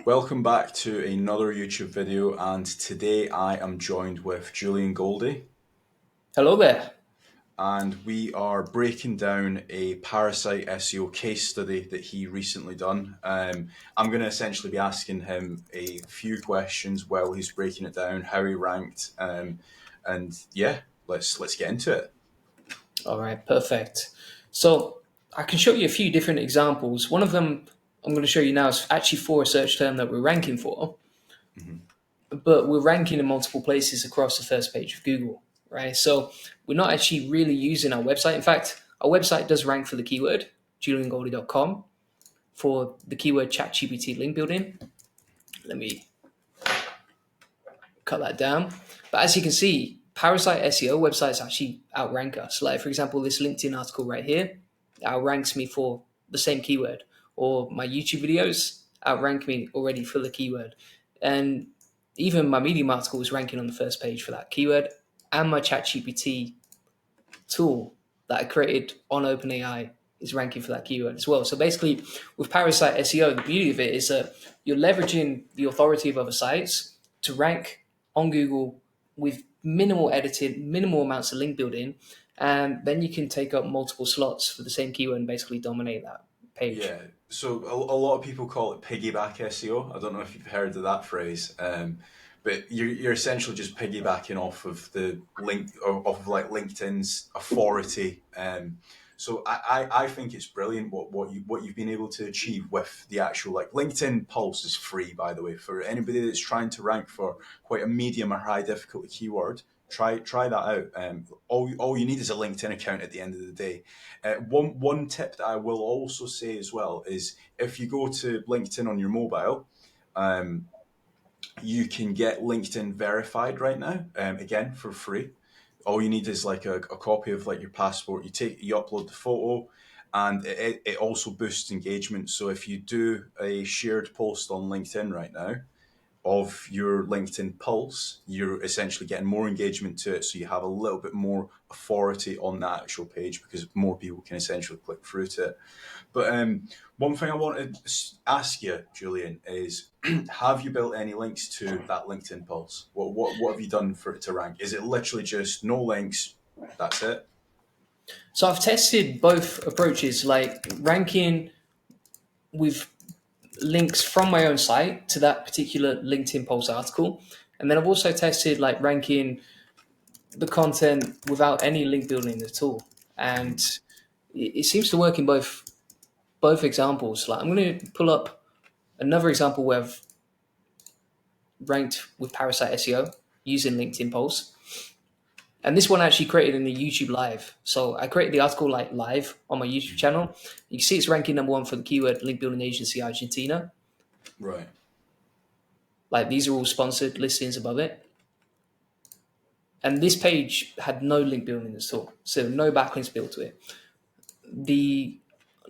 Welcome back to another YouTube video, and today I am joined with Julian Goldie, Hello there. and we are breaking down a Parasite SEO case study that he recently done. I'm going to essentially be asking him a few questions while he's breaking it down, how he ranked, and yeah, let's get into it. All right, perfect. So I can show you a few different examples. One of them I'm going to show you now is actually for a search term that we're ranking for, Mhm. but we're ranking in multiple places across the first page of Google, right? So we're not actually really using our website. In fact, our website does rank for the keyword, juliangoldie.com, for the keyword ChatGPT link building. Let me cut that down. But as you can see, Parasite SEO websites actually outrank us. Like, for example, this LinkedIn article right here outranks me for the same keyword, or my YouTube videos outrank me already for the keyword. And even my Medium article is ranking on the first page for that keyword, and my ChatGPT tool that I created on OpenAI is ranking for that keyword as well. So basically, with Parasite SEO, the beauty of it is that you're leveraging the authority of other sites to rank on Google with minimal editing, minimal amounts of link building, and then you can take up multiple slots for the same keyword and basically dominate that page. Yeah, so a lot of people call it piggyback SEO. I don't know if you've heard of that phrase, but you're essentially just piggybacking off of the link off of like LinkedIn's authority. So I think it's brilliant what you've been able to achieve with the actual like LinkedIn Pulse is free, by the way, for anybody that's trying to rank for quite a medium or high difficulty keyword. Try that out. All you need is a LinkedIn account at the end of the day. One tip that I will also say as well is if you go to LinkedIn on your mobile, um, you can get LinkedIn verified right now. Again, for free. All you need is like a copy of like your passport. You upload the photo, and it also boosts engagement. So if you do a shared post on LinkedIn right now of your LinkedIn Pulse, you're essentially getting more engagement to it. So you have a little bit more authority on that actual page because more people can essentially click through to it. But one thing I wanted to ask you, Julian, is have you built any links to that LinkedIn Pulse? What have you done for it to rank? Is it literally just no links? That's it? So I've tested both approaches, like ranking with links from my own site to that particular LinkedIn Pulse article. And then I've also tested like ranking the content without any link building at all. And it seems to work in both examples. Like I'm going to pull up another example where I've ranked with Parasite SEO using LinkedIn Pulse. And this one I actually created in the YouTube live. So I created the article like live on my YouTube channel. You can see it's ranking number one for the keyword link building agency Argentina. Right. Like these are all sponsored listings above it. And this page had no link building at all. So no backlinks built to it. The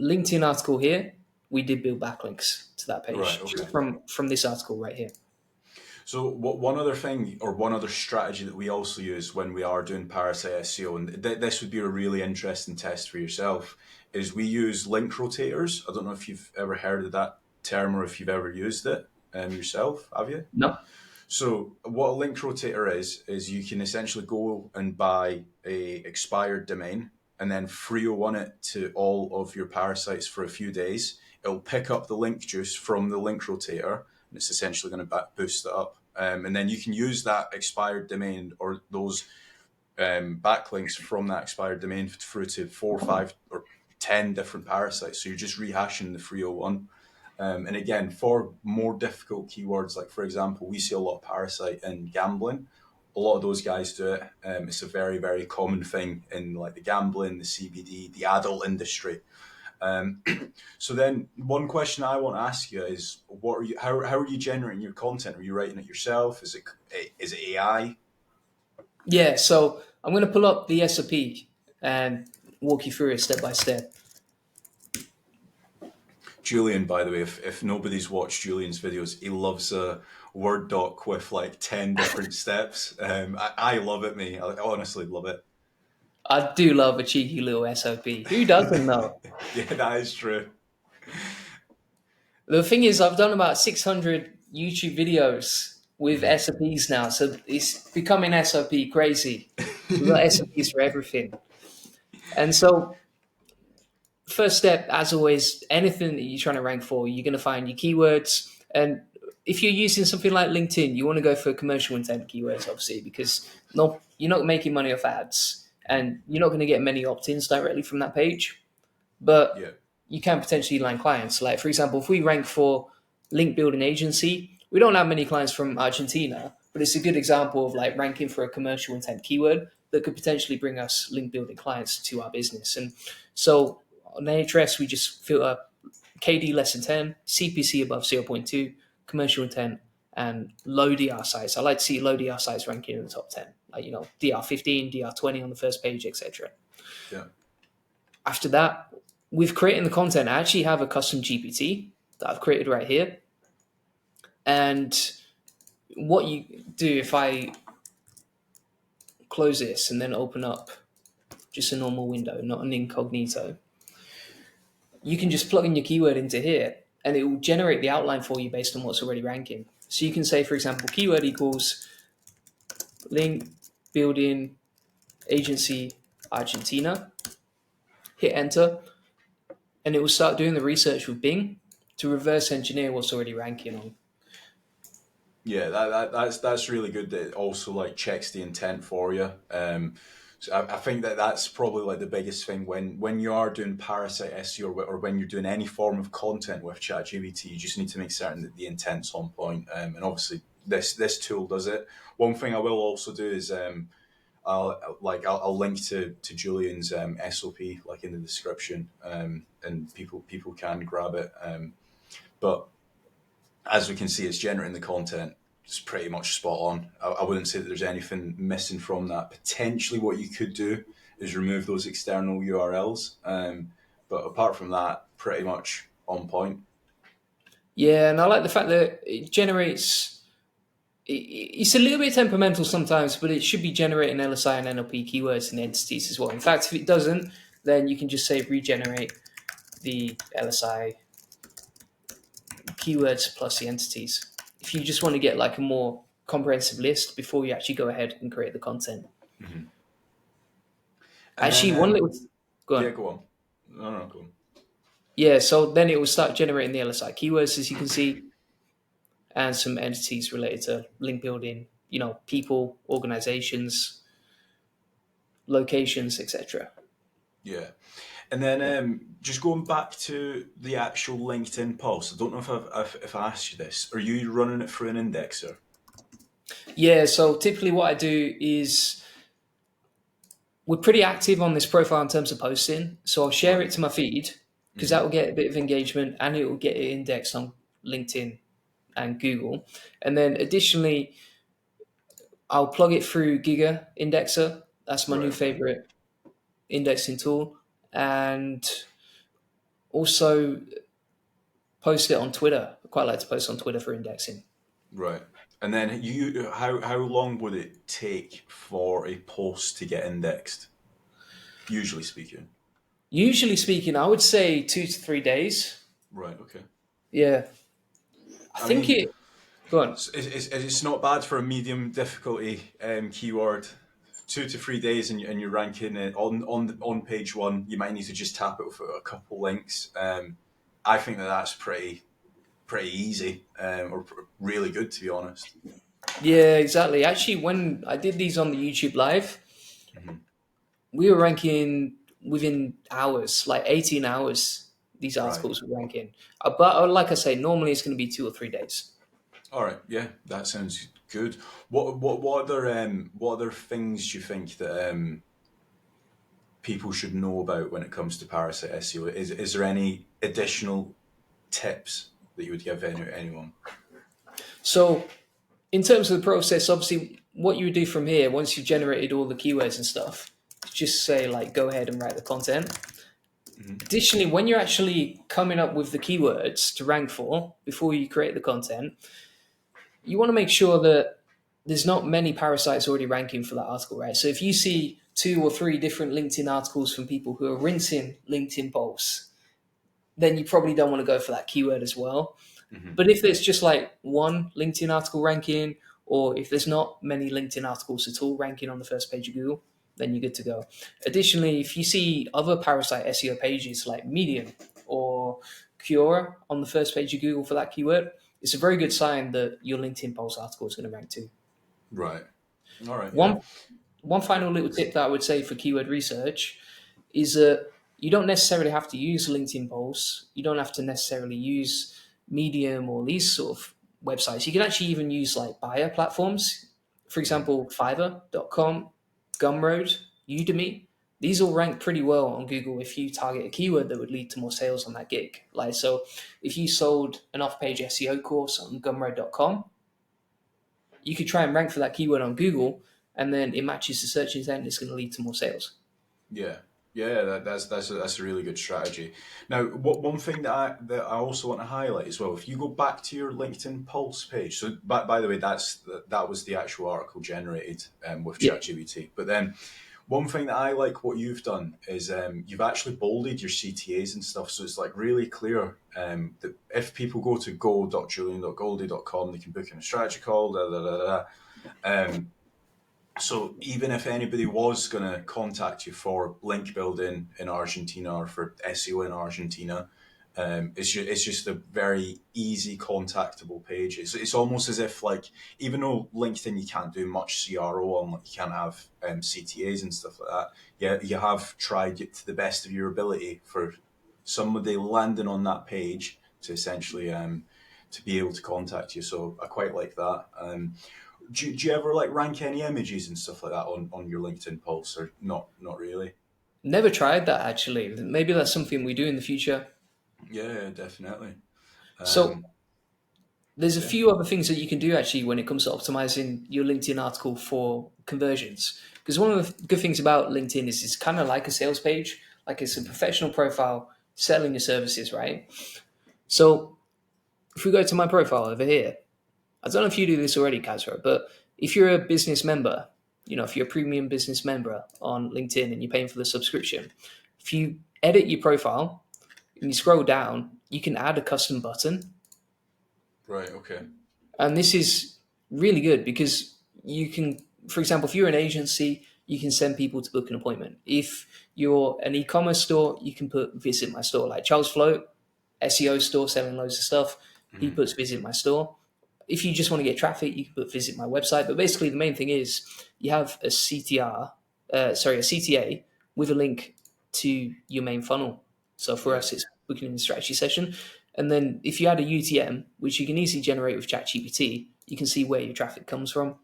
LinkedIn article here, we did build backlinks to that Right. page just Okay. from this article right here. So one other thing or one other strategy that we also use when we are doing Parasite SEO, and this would be a really interesting test for yourself, is we use link rotators. I don't know if you've ever heard of that term or if you've ever used it yourself. Have you? No. So what a link rotator is you can essentially go and buy a expired domain and then 301 it to all of your parasites for a few days. It'll pick up the link juice from the link rotator and it's essentially going to boost it up. And then you can use that expired domain or those backlinks from that expired domain through to 4, 5, or 10 different parasites. So you're just rehashing the 301. And again, for more difficult keywords, like for example, we see a lot of parasite in gambling. A lot of those guys do it. It's a very, very common thing in like the gambling, the CBD, the adult industry. Um, so then, one question I want to ask you is, what are you? How are you generating your content? Are you writing it yourself? Is it AI? Yeah, so I'm going to pull up the SOP and walk you through it step by step. Julian, by the way, if nobody's watched Julian's videos, he loves a Word doc with like 10 different steps. I love it, me. I honestly love it. I do love a cheeky little SOP. Who doesn't know? Yeah, that is true. The thing is, I've done about 600 YouTube videos with Mhm. SOPs now, so it's becoming SOP crazy. We've got SOPs for everything. And so, first step, as always, anything that you're trying to rank for, you're going to find your keywords. And if you're using something like LinkedIn, you want to go for commercial intent keywords, obviously, because no, you're not making money off ads and you're not going to get many opt ins directly from that page. But Yeah, you can potentially land clients. Like, for example, if we rank for link building agency, we don't have many clients from Argentina, but it's a good example of like ranking for a commercial intent keyword that could potentially bring us link building clients to our business. And so on Ahrefs, we just filter KD less than 10, CPC above zero point 0.2, commercial intent, and low DR sites. I like to see low DR sites ranking in the top 10, like, DR15, DR20 on the first page, etc. yeah, After that, with creating the content, I actually have a custom GPT that I've created right here. And what you do, if I close this and then open up just a normal window, not an incognito, you can just plug in your keyword into here and it will generate the outline for you based on what's already ranking. So you can say, for example, keyword equals link building agency Argentina, hit enter, and it will start doing the research with Bing to reverse engineer what's already ranking on. yeah. That's really good. That it also like checks the intent for you. So I think that that's probably like the biggest thing when you are doing Parasite SEO, or when you're doing any form of content with ChatGPT, you just need to make certain that the intent's on point. And obviously this tool does it. One thing I will also do is I'll link to Julian's SOP like in the description, and people can grab it. But as we can see, it's generating the content. It's pretty much spot on. I wouldn't say that there's anything missing from that. Potentially, what you could do is remove those external URLs. But apart from that, pretty much on point. Yeah, and I like the fact that it generates. It's a little bit temperamental sometimes, but it should be generating LSI and NLP keywords and entities as well. In fact, if it doesn't, then you can just say regenerate the LSI keywords plus the entities. If you just want to get like a more comprehensive list before you actually go ahead and create the content. Mm-hmm. And then, Actually, one little go yeah, on. go on. No, go on. Yeah, so then it will start generating the LSI keywords, as you can see, and some entities related to link building, people, organizations, locations, etc. Yeah. And then just going back to the actual LinkedIn post, I don't know if I asked you this. Are you running it through an indexer? Yeah, so typically what I do is we're pretty active on this profile in terms of posting. So I'll share Right. it to my feed because Mm-hmm. that will get a bit of engagement and it will get it indexed on LinkedIn and Google. And then additionally, I'll plug it through Giga Indexer. That's my Right. new Okay. favorite indexing tool. And also post it on Twitter. I quite like to post on Twitter for indexing. Right. And then how long would it take for a post to get indexed? Usually speaking. Usually speaking, I would say 2 to 3 days. Right. Okay. Yeah. I I think mean, it. Go on. it's not bad for a medium difficulty keyword. 2 to 3 days, and you're ranking it on page one. You might need to just tap it with a couple links. I think that's pretty easy, or really good, to be honest. Yeah, exactly. Actually, when I did these on the YouTube live, Mhm. we were ranking within hours, like 18 hours. These Right. articles were ranking. But like I say, normally it's going to be 2 or 3 days. All right. Yeah, that sounds good. What other things do you think that people should know about when it comes to Parasite SEO? Is there any additional tips that you would give anyone? So, in terms of the process, obviously, what you would do from here, once you've generated all the keywords and stuff, just say, like, go ahead and write the content. Hmm. Additionally, when you're actually coming up with the keywords to rank for before you create the content, you want to make sure that there's not many parasites already ranking for that article, right? So if you see 2 or 3 different LinkedIn articles from people who are rinsing LinkedIn posts, then you probably don't want to go for that keyword as well. Hmm. But if there's just like one LinkedIn article ranking, or if there's not many LinkedIn articles at all ranking on the first page of Google, then you're good to go. Additionally, if you see other Parasite SEO pages like Medium or Quora on the first page of Google for that keyword, it's a very good sign that your LinkedIn Pulse article is going to rank too. Right. All right. Yeah. One one final little tip that I would say for keyword research is that you don't necessarily have to use LinkedIn Pulse. You don't have to necessarily use Medium or these sort of websites. You can actually even use like buyer platforms. For Hmm. example, Fiverr.com, Gumroad, Udemy. These all rank pretty well on Google if you target a keyword that would lead to more sales on that gig. Like, so if you sold an off-page SEO course on Gumroad.com, you could try and rank for that keyword on Google, and then it matches the search intent. It's going to lead to more sales. Yeah, yeah, that's a really good strategy. Now, one thing that I also want to highlight as well, if you go back to your LinkedIn Pulse page, so by the way, that was the actual article generated with Yeah, ChatGPT. But then one thing that I like what you've done is you've actually bolded your CTAs and stuff, so it's like really clear that if people go to go.julian.goldie.com, they can book in a strategy call. Da, da, da, da. So even if anybody was going to contact you for link building in Argentina or for SEO in Argentina, it's just a very easy contactable page. It's almost as if like, even though LinkedIn you can't do much CRO on, like you can't have CTAs and stuff like that. Yeah, you have tried it to the best of your ability for somebody landing on that page to essentially to be able to contact you. So I quite like that. Do you ever like rank any images and stuff like that on your LinkedIn Pulse or not? Not really. never tried that actually. Maybe that's something we do in the future. Yeah, definitely. So Um, there's a yeah. few other things that you can do actually when it comes to optimizing your LinkedIn article for conversions. Because one of the good things about LinkedIn is it's kind of like a sales page, like it's a Mhm. professional profile selling your services, right? So if we go to my profile over here, I don't know if you do this already, Kazra, but if you're a business member, if you're a premium business member on LinkedIn and you're paying for the subscription, if you edit your profile and you scroll down, you can add a custom button. Right. Okay. And this is really good because you can, for example, if you're an agency, you can send people to book an appointment. If you're an e-commerce store, you can put visit my store, like Charles Float, SEO store selling loads of stuff. He Mhm. puts visit my store. If you just want to get traffic, you can put visit my website. But basically, the main thing is you have a a CTA with a link to your main funnel. So for Yeah. us, it's booking in the strategy session. And then if you add a UTM, which you can easily generate with ChatGPT, you can see where your traffic comes from.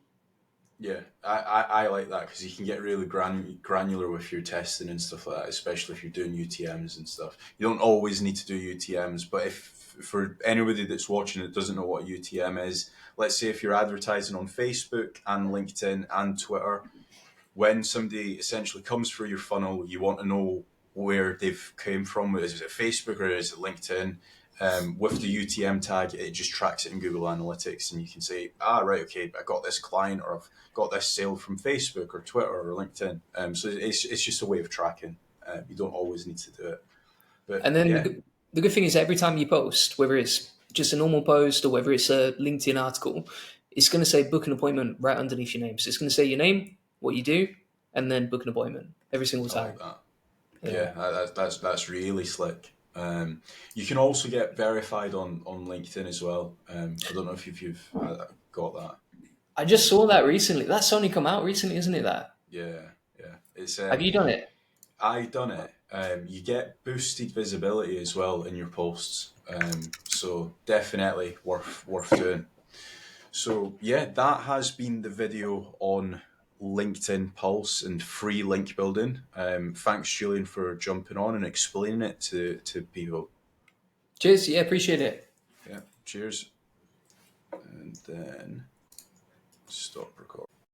Yeah. I like that because you can get really granular with your testing and stuff like that, especially if you're doing UTMs and stuff. You don't always need to do UTMs, but if for anybody that's watching that doesn't know what a UTM is, let's say if you're advertising on Facebook and LinkedIn and Twitter, when somebody essentially comes through your funnel, you want to know where they've came from. Is it Facebook or is it LinkedIn? With the UTM tag, it just tracks it in Google Analytics, and you can say, right, okay, I got this client or I've got this sale from Facebook or Twitter or LinkedIn. So it's just a way of tracking. You don't always need to do it, but And then yeah, the good thing is every time you post, whether it's just a normal post or whether it's a LinkedIn article, it's going to say book an appointment right underneath your name. So it's going to say your name, what you do, and then book an appointment every single I time. like that. Yeah. Yeah, that's really slick. You can also get verified on LinkedIn as well. I don't know if you've got that. I just saw that recently. That's only come out recently, isn't it? That Yeah, yeah. It's have you done it? I done it. You get boosted visibility as well in your posts. So definitely worth doing. So yeah, that has been the video on LinkedIn Pulse and free link building. Thanks, Julian, for jumping on and explaining it to people. Cheers. Yeah, appreciate it. Yeah, cheers. And then stop recording.